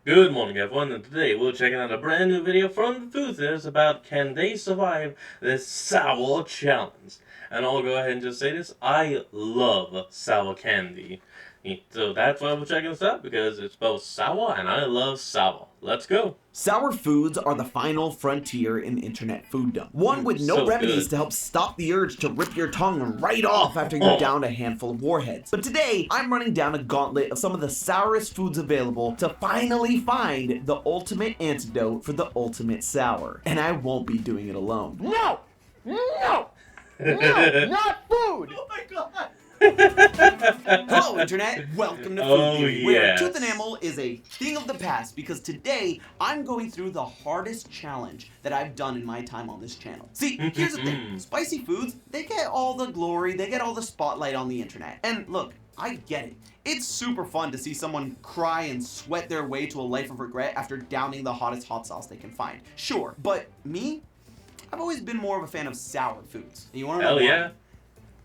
Good morning, everyone, and today we're checking out a brand new video from the Fooders about can they survive this sour challenge. And I'll go ahead and just say this, I love sour candy. So that's why we're checking this out, because it's both sour and I love sour. Let's go. Sour foods are the final frontier in internet fooddom. One with no So remedies good. to help stop the urge to rip your tongue right off after you're down a handful of warheads. But today, I'm running down a gauntlet of some of the sourest foods available to finally find the ultimate antidote for the ultimate sour. And I won't be doing it alone. No! No! No! Not food! Oh my god! Hello, Internet! Welcome to Food Theory, where yes. tooth enamel is a thing of the past, because today I'm going through the hardest challenge that I've done in my time on this channel. See, here's the thing. Spicy foods, they get all the glory, they get all the spotlight on the internet. And look, I get it. It's super fun to see someone cry and sweat their way to a life of regret after downing the hottest hot sauce they can find. Sure, but me? I've always been more of a fan of sour foods. And you wanna know Hell why? yeah.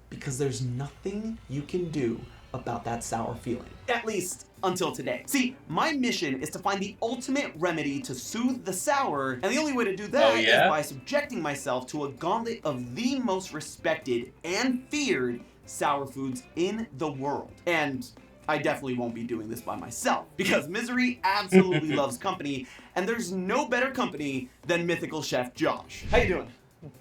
Because there's nothing you can do about that sour feeling. At least until today. See, my mission is to find the ultimate remedy to soothe the sour, and the only way to do that is by subjecting myself to a gauntlet of the most respected and feared sour foods in the world. And I definitely won't be doing this by myself, because misery absolutely loves company, and there's no better company than Mythical Chef Josh. How you doing?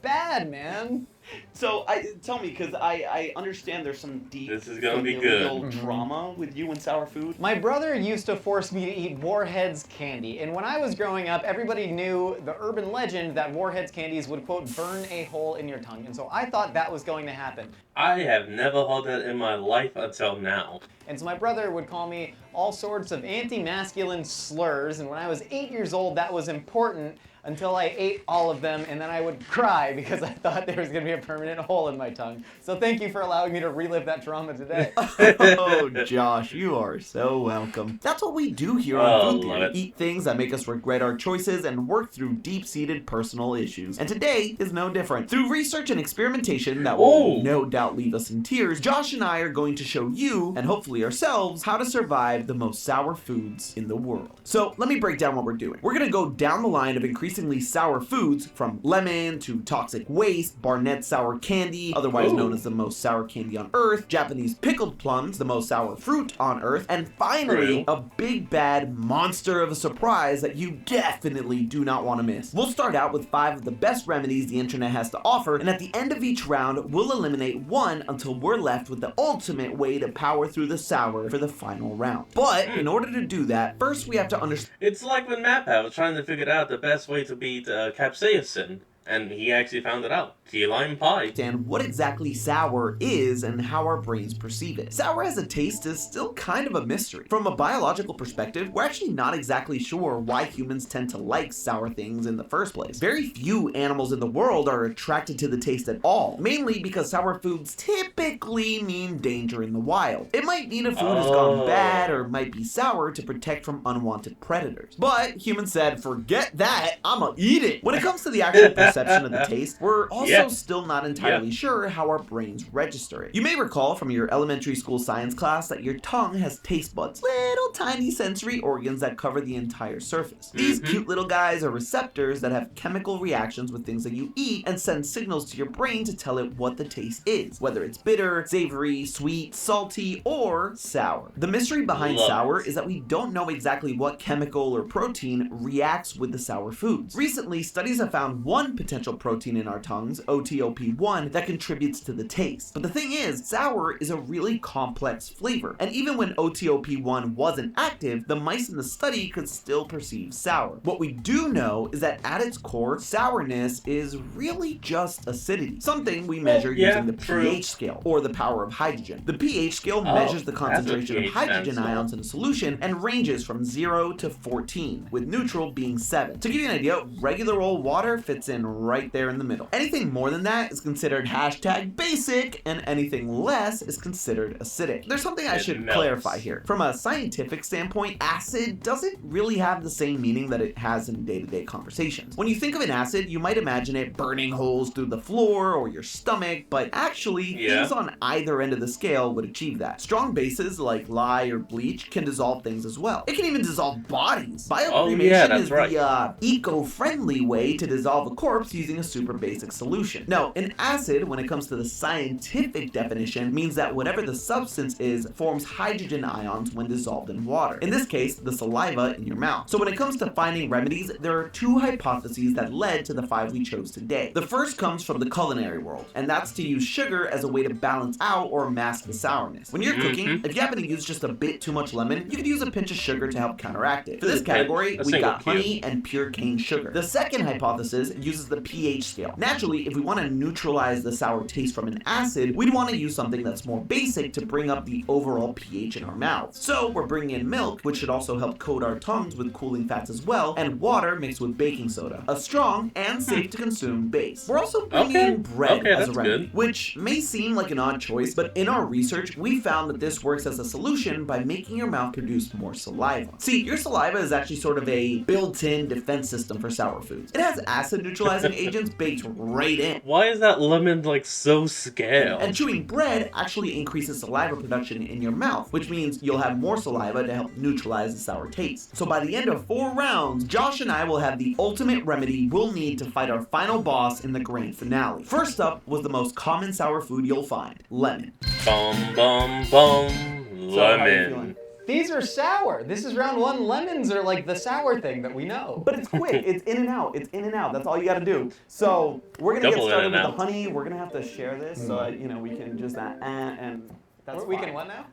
Bad, man. So, tell me, because I understand there's some deep This is gonna be familial good. trauma with you and sour food. My brother used to force me to eat Warheads candy, and when I was growing up, everybody knew the urban legend that Warheads candies would, quote, burn a hole in your tongue, and so I thought that was going to happen. I have never heard that in my life until now. And so my brother would call me all sorts of anti-masculine slurs, and when I was 8 years old, that was important until I ate all of them, and then I would cry because I thought there was going to be a permanent hole in my tongue. So thank you for allowing me to relive that trauma today. Oh, Josh, you are so welcome. That's what we do here on Food love Theory. it. Eat things that make us regret our choices and work through deep-seated personal issues. And today is no different. Through research and experimentation that will no doubt leave us in tears, Josh and I are going to show you, and hopefully ourselves, how to survive the most sour foods in the world. So let me break down what we're doing. We're gonna go down the line of increasingly sour foods, from lemon to toxic waste, Barnett sour candy, otherwise known as the most sour candy on earth, Japanese pickled plums, the most sour fruit on earth, and finally, a big bad monster of a surprise that you definitely do not want to miss. We'll start out with 5 of the best remedies the internet has to offer, and at the end of each round, we'll eliminate one until we're left with the ultimate way to power through the sour for the final round. But in order to do that, first we have to understand. It's like when Mappa was trying to figure out the best way to beat capsaicin, and he actually found it out. Key lime pie. Understand what exactly sour is and how our brains perceive it. Sour as a taste is still kind of a mystery. From a biological perspective, we're actually not exactly sure why humans tend to like sour things in the first place. Very few animals in the world are attracted to the taste at all, mainly because sour foods typically mean danger in the wild. It might mean a food has gone bad or might be sour to protect from unwanted predators. But humans said, forget that, I'ma eat it. When it comes to the actual perception of the taste, we're also still not entirely sure how our brains register it. You may recall from your elementary school science class that your tongue has taste buds, little tiny sensory organs that cover the entire surface. These cute little guys are receptors that have chemical reactions with things that you eat and send signals to your brain to tell it what the taste is, whether it's bitter, savory, sweet, salty, or sour. The mystery behind sour is that we don't know exactly what chemical or protein reacts with the sour foods. Recently, studies have found one potential protein in our tongues, OTOP1, that contributes to the taste. But the thing is, sour is a really complex flavor, and even when OTOP1 wasn't active, the mice in the study could still perceive sour. What we do know is that at its core, sourness is really just acidity, something we measure using the pH scale, or the power of hydrogen. The pH scale measures the concentration of hydrogen ions in a solution and ranges from 0 to 14, with neutral being 7. To give you an idea, regular old water fits in right there in the middle. Anything more than that is considered hashtag basic, and anything less is considered acidic. There's something I should clarify here. From a scientific standpoint, acid doesn't really have the same meaning that it has in day-to-day conversations. When you think of an acid, you might imagine it burning holes through the floor or your stomach, but actually, things on either end of the scale would achieve that. Strong bases like lye or bleach can dissolve things as well. It can even dissolve bodies. Biocremation is the eco-friendly way to dissolve a corpse using a super basic solution. Now, an acid, when it comes to the scientific definition, means that whatever the substance is forms hydrogen ions when dissolved in water. In this case, the saliva in your mouth. So when it comes to finding remedies, there are two hypotheses that led to the 5 we chose today. The first comes from the culinary world, and that's to use sugar as a way to balance out or mask the sourness. When you're cooking, if you happen to use just a bit too much lemon, you could use a pinch of sugar to help counteract it. For this category, we got honey and pure cane sugar. The second hypothesis uses the pH scale. Naturally, if we want to neutralize the sour taste from an acid, we'd want to use something that's more basic to bring up the overall pH in our mouths. So we're bringing in milk, which should also help coat our tongues with cooling fats as well, and water mixed with baking soda. A strong and safe to consume base. We're also bringing in bread as a remedy, which may seem like an odd choice, but in our research, we found that this works as a solution by making your mouth produce more saliva. See, your saliva is actually sort of a built-in defense system for sour foods. It has acid neutralizing agents baked right in. Why is that lemon like so scale? And chewing bread actually increases saliva production in your mouth, which means you'll have more saliva to help neutralize the sour taste. So by the end of 4 rounds, Josh and I will have the ultimate remedy we'll need to fight our final boss in the grand finale. First up was the most common sour food you'll find, lemon. Bum bum bum, lemon. These are sour. This is round 1. Lemons are like the sour thing that we know. But it's quick. It's in and out. It's in and out. That's all you got to do. So we're gonna get started with the honey. We're gonna have to share this so that, we can just and. That's we can what now?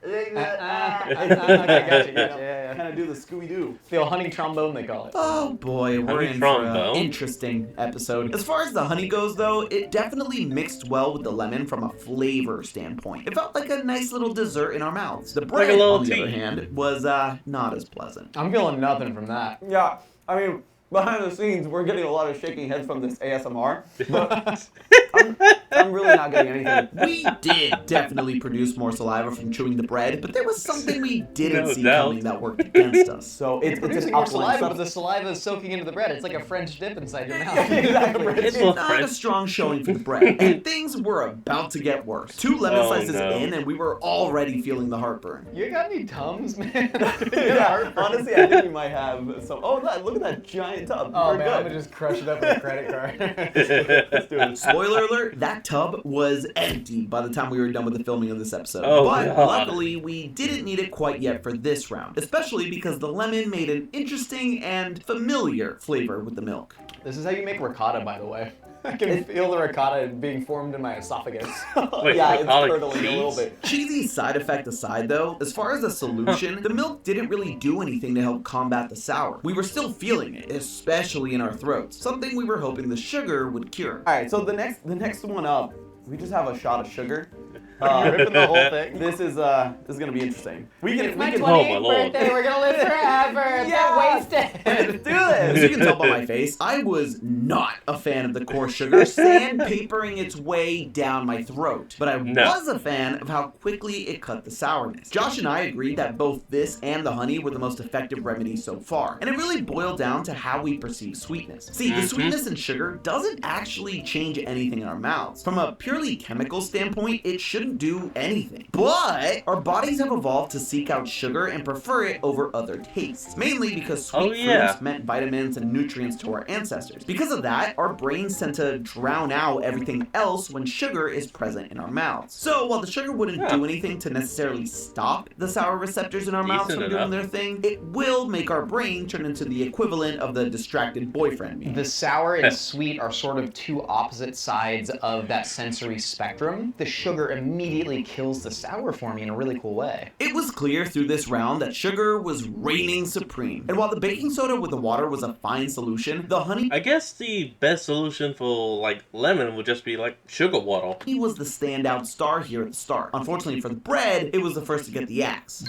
Okay, gotcha. Yeah. Kind of do the Scooby-Doo. The old honey trombone, they call it. Oh boy, we're in for an interesting episode. As far as the honey goes, though, it definitely mixed well with the lemon from a flavor standpoint. It felt like a nice little dessert in our mouths. The bread, on the other hand, was not as pleasant. I'm feeling nothing from that. Yeah, I mean, behind the scenes, we're getting a lot of shaking heads from this ASMR, but I'm really not getting anything. We did definitely produce more saliva from chewing the bread, but there was something we didn't see coming that worked against us. So it's an more saliva, but the saliva is soaking into the bread. It's like a French dip inside your mouth. Exactly. It's not a strong showing for the bread, and things were about to get worse. 2 lemon slices in, and we were already feeling the heartburn. You got any Tums, man? Yeah, honestly, I think we might have some. Oh, look at that giant tub. Oh man, I'm gonna just crush it up with a credit card. Let's do it. Spoiler alert, that tub was empty by the time we were done with the filming of this episode. But luckily, we didn't need it quite yet for this round, especially because the lemon made an interesting and familiar flavor with the milk. This is how you make ricotta, by the way. I can feel the ricotta being formed in my esophagus. Wait, yeah, it's curdling a little bit. Cheesy side effect aside, though, as far as the solution, the milk didn't really do anything to help combat the sour. We were still feeling it, especially in our throats, something we were hoping the sugar would cure. All right, so the next one up, we just have a shot of sugar. You're ripping the whole thing. This is gonna be interesting. It's my 28th birthday. We're gonna live forever. Yeah, wasted. Let's do this. As you can tell by my face, I was not a fan of the coarse sugar sandpapering its way down my throat, but I was a fan of how quickly it cut the sourness. Josh and I agreed that both this and the honey were the most effective remedies so far, and it really boiled down to how we perceive sweetness. See, the sweetness in sugar doesn't actually change anything in our mouths. From a purely chemical standpoint, it shouldn't do anything. But our bodies have evolved to seek out sugar and prefer it over other tastes, mainly because sweet fruits meant vitamins and nutrients to our ancestors. Because of that, our brains tend to drown out everything else when sugar is present in our mouths. So while the sugar wouldn't do anything to necessarily stop the sour receptors in our mouths from doing their thing, it will make our brain turn into the equivalent of the distracted boyfriend meme. The sour and sweet are sort of 2 opposite sides of that sensory spectrum. The sugar immediately kills the sour for me in a really cool way. It was clear through this round that sugar was reigning supreme. And while the baking soda with the water was a fine solution, the honey... I guess the best solution for, like, lemon would just be, like, sugar water. He was the standout star here at the start. Unfortunately for the bread, it was the first to get the axe.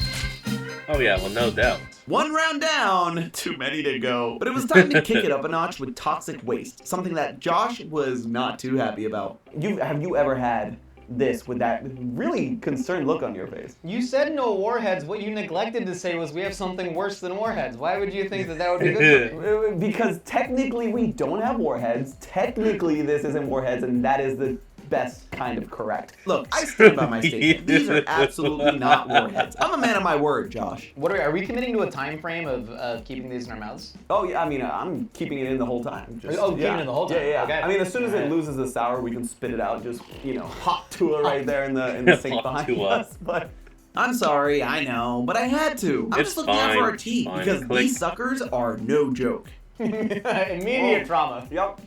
Oh yeah, well, no doubt. One round down, too many to go. But it was time to kick it up a notch with toxic waste, something that Josh was not too happy about. Have you ever had this with that really concerned look on your face? You said no warheads. What you neglected to say was we have something worse than warheads. Why would you think that would be good for me? Because technically we don't have warheads. Technically this isn't warheads, and that is the best kind of correct. Look, I stand by my statement. These are absolutely not warheads. I'm a man of my word, Josh. What are we committing to a time frame of keeping these in our mouths? Oh yeah, I mean I'm keeping it in the whole time. Keeping it in the whole time. Yeah. Okay. I mean, as soon as it loses the sour, we can spit it out. Just hot Tua right there in the sink Hot behind Tua. us. But I'm sorry, I know, but I had to. I'm It's just looking out for fine, our teeth fine. because Click. these suckers are no joke. Immediate trauma. yep.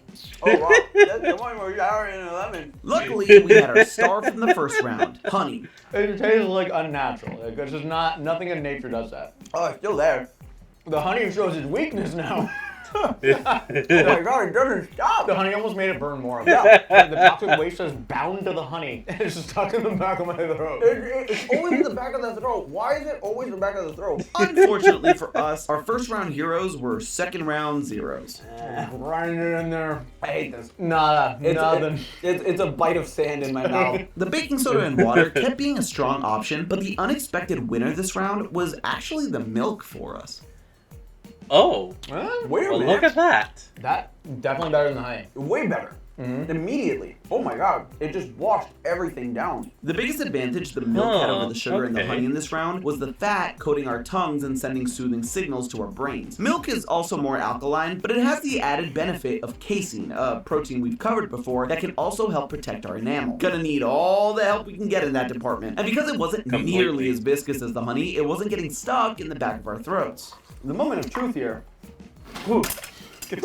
Oh wow, that's the one where you're sour and a lemon. Luckily, we had our star from the first round, honey. It tastes like unnatural. Like, it's just nothing in nature does that. Oh, it's still there. The honey shows its weakness now. Oh my god, it doesn't stop. The honey almost made it burn more. Yeah. The toxic waste is bound to the honey. It's just stuck in the back of my throat. It's always in the back of the throat. Why is it always in the back of the throat? Unfortunately for us, our first round heroes were second round zeros. Running it in there. I hate this. Nothing. It's a bite of sand in my mouth. The baking soda and water kept being a strong option, but the unexpected winner this round was actually the milk for us. Oh, Wait a well, minute. look at that. That definitely better than the honey. Way better. Immediately. Oh my god, it just washed everything down. The biggest advantage the milk had over the sugar and the okay. honey in this round was the fat coating our tongues and sending soothing signals to our brains. Milk is also more alkaline, but it has the added benefit of casein, a protein we've covered before that can also help protect our enamel. Gonna need all the help we can get in that department. And because it wasn't Completely. nearly as viscous as the honey, it wasn't getting stuck in the back of our throats. The moment of truth here. Whew. Good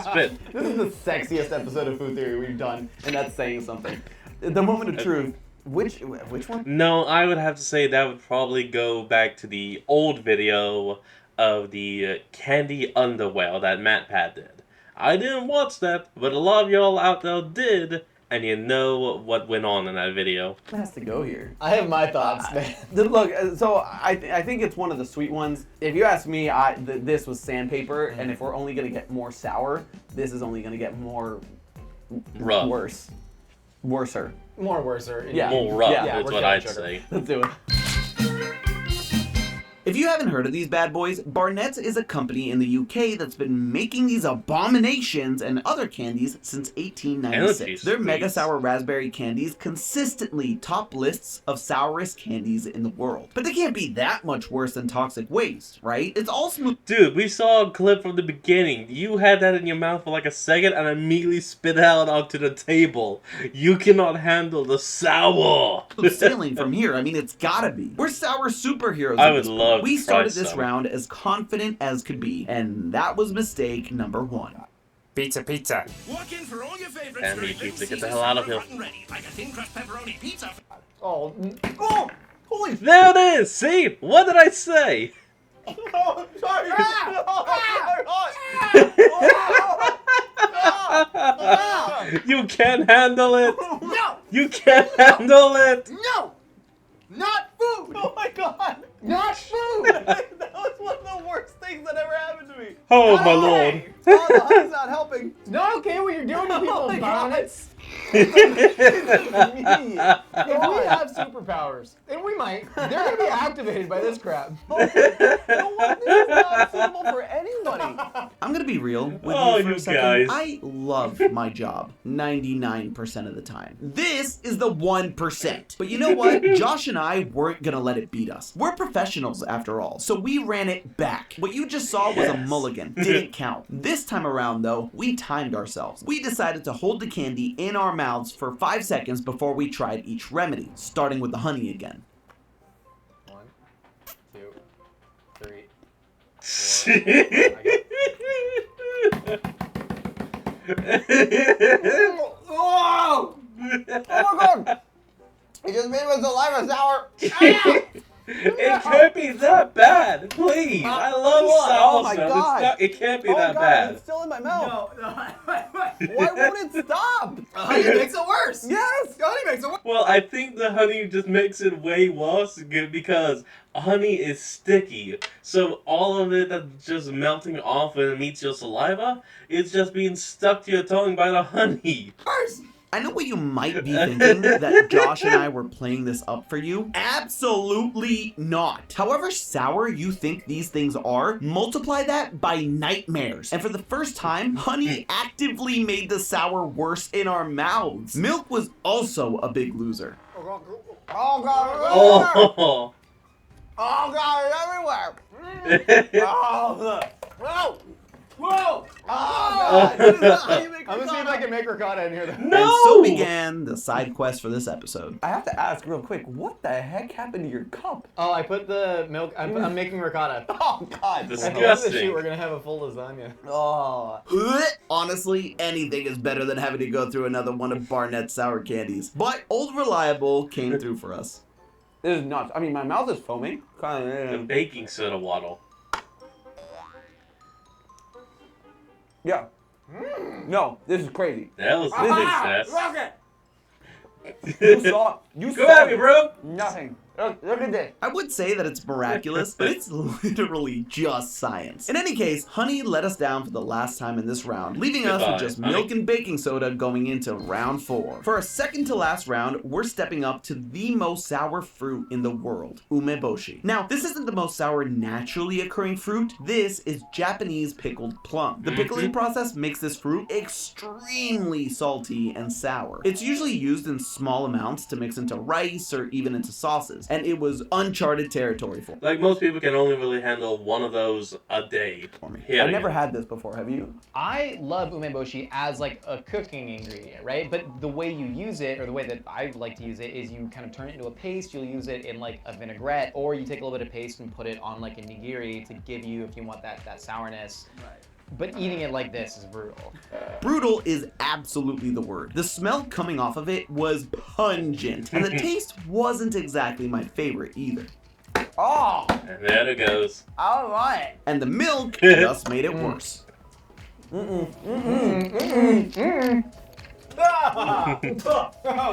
spit. This is the sexiest episode of Food Theory we've done, and that's saying something. The moment of truth. Which one? No, I would have to say that would probably go back to the old video of the candy underwell that MatPat did. I didn't watch that, but a lot of y'all out there did, and you know what went on in that video. It has to go here. I have my thoughts, man. Look, so I think it's one of the sweet ones. If you ask me, this was sandpaper, and if we're only gonna get more sour, this is only gonna get more Rough. worser. More worser. Yeah. More rough Yeah, is we're what showing I'd sugar. say. Let's do it. If you haven't heard of these bad boys, Barnett's is a company in the UK that's been making these abominations and other candies since 1896. Energy Their mega sweets. sour raspberry candies consistently top lists of sourest candies in the world. But they can't be that much worse than toxic waste, right? It's all smooth. Dude, we saw a clip from the beginning. You had that in your mouth for like a second and immediately spit it out onto the table. You cannot handle the sour. Sailing from here. I mean, it's gotta be. We're sour superheroes. I at would this point. love We to started try this some. round as confident as could be, and that was mistake number one. Pizza, pizza. Walk in for all your favorites. And for eat a pizza, big get the Caesar hell out of salad here. hot and ready, like a thin crust pepperoni pizza. Oh, Holy There it is! See? What did I say? oh, sorry. You can't handle it! No! You can't handle it! No! Not food! Oh my god! Not food! That was one of the worst things that ever happened to me. Oh my lord. Oh, the honey's not helping. it's not okay what you're doing to people, my God. Bonnets. Me. If we have superpowers, and we might, they're gonna be activated by this crap. No one, this is not suitable for anybody. I'm gonna be real with Oh, you for you a second. guys. I love my job 99% of the time. This is the 1%. But you know what? Josh and I weren't gonna let it beat us. We're professionals after all, so we ran it back. What you just saw was a mulligan. Didn't count. This time around though, we timed ourselves. We decided to hold the candy in our mouths for 5 seconds before we tried each remedy, starting with the honey again. 1, 2, 3. Oh! Oh my god! It just made my saliva sour. It can't be that bad, please. I love sour Oh my stuff. God. It can't be Oh my that god, bad. it's still in my mouth. No. Why won't it stop? Honey makes it worse. Yes. Honey makes it worse. Well, I think the honey just makes it way worse because honey is sticky. So all of it that's just melting off when it meets your saliva, it's just being stuck to your tongue by the honey. I know what you might be thinking, that Josh and I were playing this up for you. Absolutely not. However sour you think these things are, multiply that by nightmares. And for the first time, honey actively made the sour worse in our mouths. Milk was also a big loser. Oh god! Oh. Oh god! It's everywhere! Oh, whoa! Whoa! Oh god! That is not how you make I'm gonna see if I can make ricotta in here. Though. No! And so began the side quest for this episode. I have to ask real quick, what the heck happened to your cup? Oh, I put the milk. I'm making ricotta. Oh God! At the end of the Disgusting. shoot, we're gonna have a full lasagna. Oh. Honestly, anything is better than having to go through another one of Barnett's sour candies. But Old Reliable came through for us. This is nuts. I mean, my mouth is foaming. The baking soda waddle. Yeah. No, this is crazy. That was success. You saw. You Go saw at me, bro. nothing. Look at this. I would say that it's miraculous, but it's literally just science. In any case, honey let us down for the last time in this round, leaving us with Goodbye, just honey. milk and baking soda going into round 4. For our second to last round, we're stepping up to the most sour fruit in the world, umeboshi. Now, this isn't the most sour naturally occurring fruit. This is Japanese pickled plum. The pickling process makes this fruit extremely salty and sour. It's usually used in small amounts to mix into rice or even into sauces, and it was uncharted territory for me. Like most people can only really handle one of those a day. Here I've we never go. had this before. Have you? I love umeboshi as like a cooking ingredient, right? But the way you use it, or the way that I like to use it, is you kind of turn it into a paste. You'll use it in like a vinaigrette, or you take a little bit of paste and put it on like a nigiri to give you, if you want that sourness. Right. But eating it like this is brutal. Brutal is absolutely the word. The smell coming off of it was pungent, and the taste wasn't exactly my favorite either. Oh, And there it goes. I don't like it. And the milk just made it worse. Oh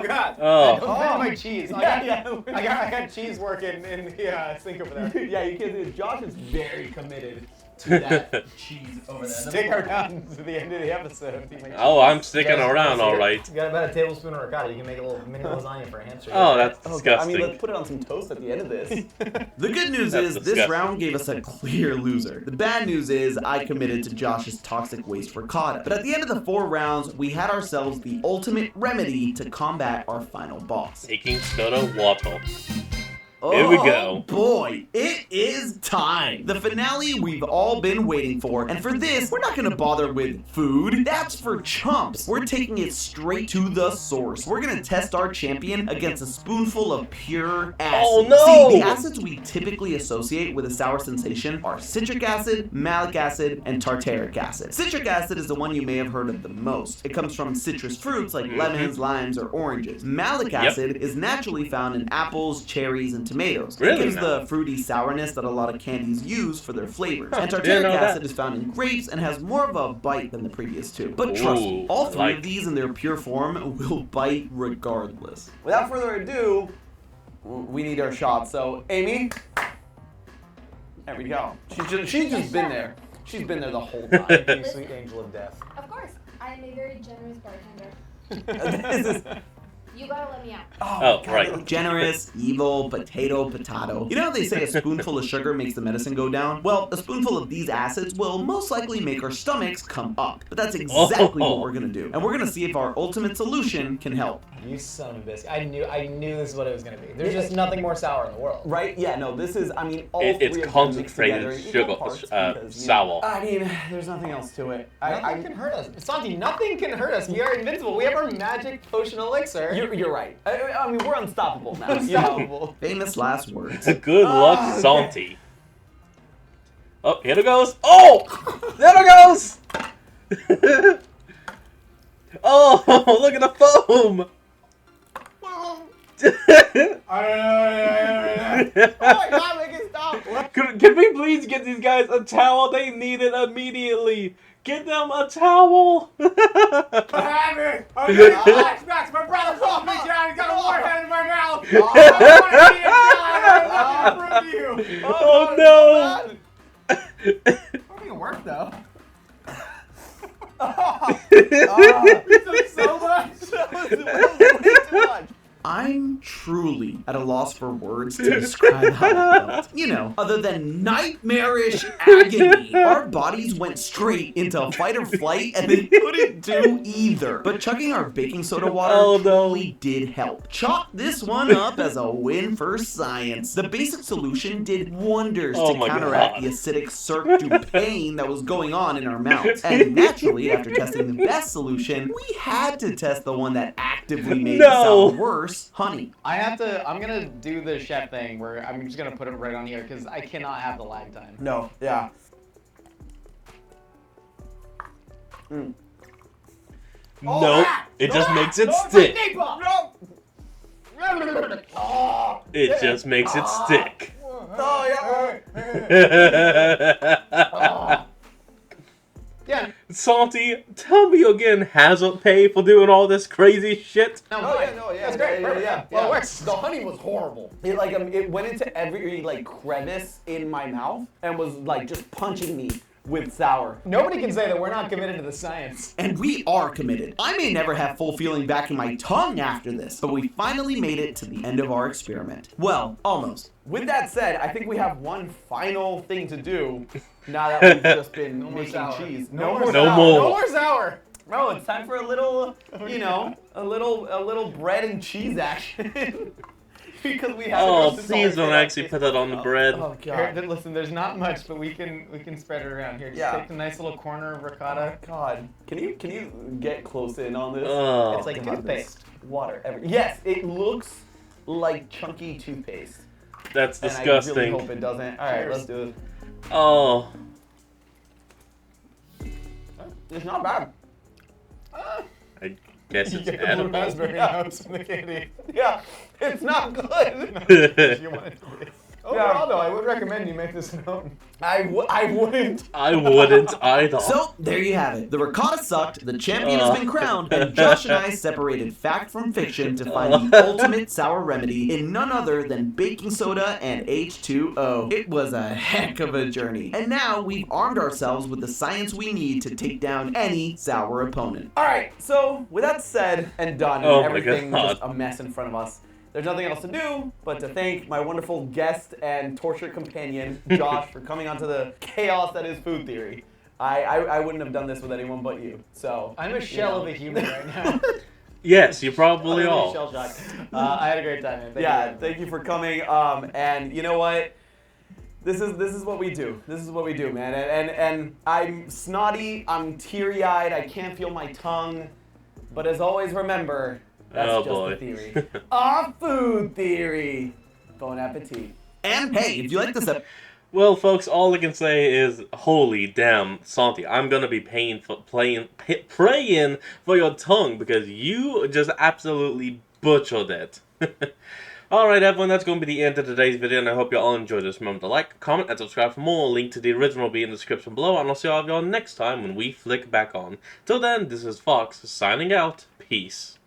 god! Oh. Don't bend my cheese. Yeah, I got cheese working in the sink over there. Yeah, you can see Josh is very committed to that cheese over there. Stick around to the end of the episode. Oh, I'm sticking around, all right. You got about a tablespoon of ricotta. You can make a little mini lasagna for a hamster. Oh, that's Oh, God, disgusting. I mean, let's put it on some toast at the end of this. The good news That's is this disgusting. round gave us a clear loser. The bad news is I committed to Josh's toxic waste ricotta. But at the end of the 4 rounds, we had ourselves the ultimate remedy to combat our final boss. Baking soda waddle. Here we go. Oh boy, it is time. The finale we've all been waiting for. And for this, we're not gonna bother with food. That's for chumps. We're taking it straight to the source. We're gonna test our champion against a spoonful of pure acid. Oh, no! See, the acids we typically associate with a sour sensation are citric acid, malic acid, and tartaric acid. Citric acid is the one you may have heard of the most. It comes from citrus fruits like lemons, limes, or oranges. Malic acid is naturally found in apples, cherries, and tomatoes. Really It gives now? the fruity sourness that a lot of candies use for their flavors. And didn't tartaric know that. acid is found in grapes and has more of a bite than the previous two. But trust me, Ooh, all 3 like. of these in their pure form will bite regardless. Without further ado, we need our shot. So, Amy, there we go. She's just been there. She's been there the whole time. You sweet angel of death. Of course, I am a very generous bartender. This is, You gotta let me out. Oh, right. Generous, evil, potato. You know how they say a spoonful of sugar makes the medicine go down? Well, a spoonful of these acids will most likely make our stomachs come up. But that's exactly what we're gonna do. And we're gonna see if our ultimate solution can help. You son of a biscuit. I knew this is what it was gonna be. There's just nothing more sour in the world. right? Yeah, no, this is, I mean, all It's 3 of them mixed concentrated together in sugar, equal parts because, you know, sour. I mean, there's nothing else to it. Nothing can hurt us. Santi, nothing can hurt us. We are invincible. We have our magic potion elixir. You're right. I mean, we're unstoppable now. You know? unstoppable. Famous last words. Good luck, okay. Santi. Oh, here it goes. Oh! There it goes! Oh, look at the foam! Oh my god, make it stop. Can we please get these guys a towel? They need it immediately. Get them a towel! I have it! I'm getting flashbacks! My brother called me down! He's got a warhead in my mouth! I want to see it, John! I want to prove to you! Oh no! I think it worked though. You took so much! That was way too much! I'm truly at a loss for words to describe how I felt. You know, other than nightmarish agony. Our bodies went straight into fight or flight and they couldn't do either. But chugging our baking soda water truly did help. Chalk this one up as a win for science. The basic solution did wonders to counteract the acidic cirque du pain that was going on in our mouths. And naturally, after testing the best solution, we had to test the one that actively made it sound worse. Honey. I'm gonna do the chef thing where I'm just gonna put it right on here because I cannot have the lag time. No, yeah. Nope, it just makes it stick. It just makes it stick. Yeah. Salty, tell me you're getting hazard pay for doing all this crazy shit. No, That's great. Yeah. Well, it works. The honey was horrible. It it went into every crevice in my mouth and was just punching me with sour. Nobody can say that we're not committed to the science. And we are committed. I may never have full feeling back in my tongue after this, but we finally made it to the end of our experiment. Well, almost. With that said, I think we have one final thing to do now that we've just been making cheese. No more. No more sour. No, it's time for a little, a little bread and cheese action. Because we have. Oh, please don't actually put that on the bread. Oh Here, god. listen, there's not much, but we can spread it around here. Just take a nice little corner of ricotta. God. Can you get close in on this? Oh. It's like toothpaste. Water. Yes, it looks like chunky toothpaste. That's And I disgusting. really hope it doesn't. All right, Cheers. let's do it. Oh. It's not bad. I guess You it's get the blue edible. raspberry notes from the candy. Yeah, it's not good. You want it to be. Overall, though, I would recommend you make this at home. I wouldn't. I wouldn't either. So, there you have it. The ricotta sucked, the champion has been crowned, and Josh and I separated fact from fiction to find the ultimate sour remedy in none other than baking soda and H2O. It was a heck of a journey. And now we've armed ourselves with the science we need to take down any sour opponent. All right, so with that said and done, Oh and my everything God. just a mess in front of us, there's nothing else to do but to thank my wonderful guest and torture companion, Josh, for coming onto the chaos that is food theory. I wouldn't have done this with anyone but you. So I'm a shell of a human right now. Yes, you probably I'm are. shell shocked. I had a great time, man. Thank you for coming. And you know what? This is what we do. This is what we do, man. And I'm snotty. I'm teary-eyed. I can't feel my tongue. But as always, remember, that's Oh, just boy. the theory. Our food theory. Bon appetit. And hey, if you like this episode, Well, folks, all I can say is, holy damn, Santi, I'm gonna be praying for your tongue because you just absolutely butchered it. Alright, everyone, that's going to be the end of today's video, and I hope you all enjoyed this. Remember to like, comment, and subscribe for more. Link to the original will be in the description below, and I'll see all of you all next time when we flick back on. Till then, this is Fox, signing out. Peace.